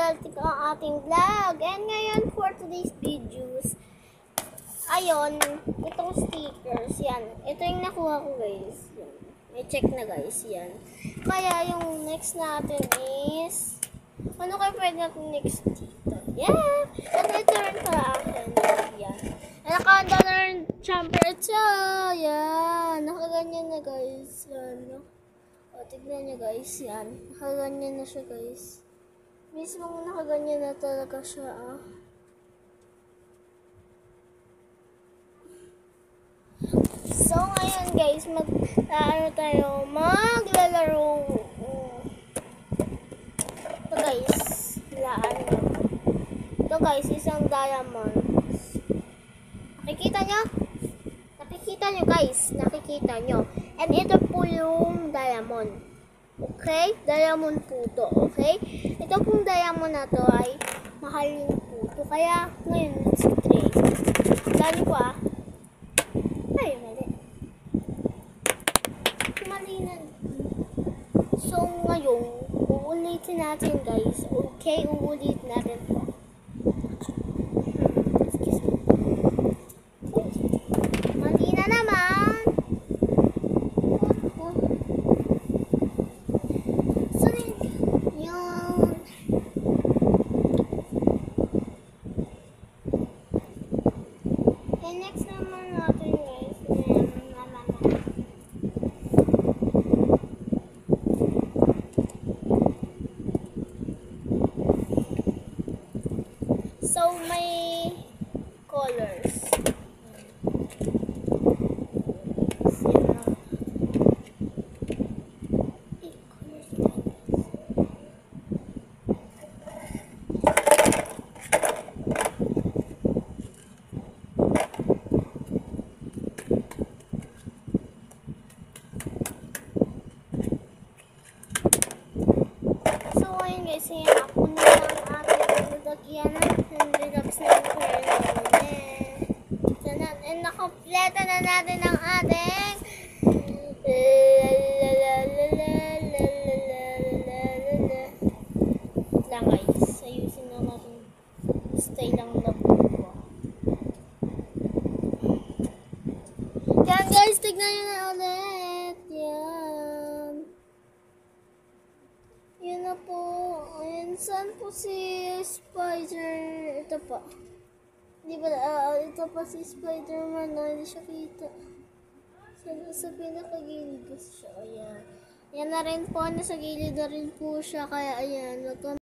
balik ang ating vlog. And ngayon for today's videos, ayun, itong stickers, yan. Ito yung nakuha ko guys. Yan. May check na guys, yan. Kaya yung next natin is, ano kayo pwede natin next dito? Yeah! And ito rin para akin. Yan. And nakahanda na rin jumper ito. Yan. Nakaganyan na guys. Yan. O, tignan nyo guys. Yan. Nakaganyan na siya guys. Mismo nakaganyan na talaga siya ah. So, ngayon guys, maglalaro. Ito guys, ito guys, isang diamond. Nakikita nyo? Nakikita nyo guys, nakikita nyo. And ito po yung diamond. Okay? Diamond po to, okay? Ito pong diamond na to ay mahalin po to. Kaya, ngayon, let's trade. Dali ko ah. Ay, mali. Mali na. So, ngayon, uulitin natin guys. Okay, uulitin natin po. Excuse me. Mali na naman. So, yun. Okay, next naman natin guys. So, may colors. So, ayun guys, yan ako na lang ating nagagyanan. And nakompleto na natin ang ating lang guys. Ayusin na natin. Stay lang na po. Yan guys, tignan nyo na ulit. Yan. Yan na po. Ayan, saan po si Spider? Ito pa. Hindi ba, ito pa si Spider-Man na hindi siya kita. Sa pinakagilid kasi siya. Ayan. Ayan na rin po, nasa gilid na rin po siya. Kaya ayan,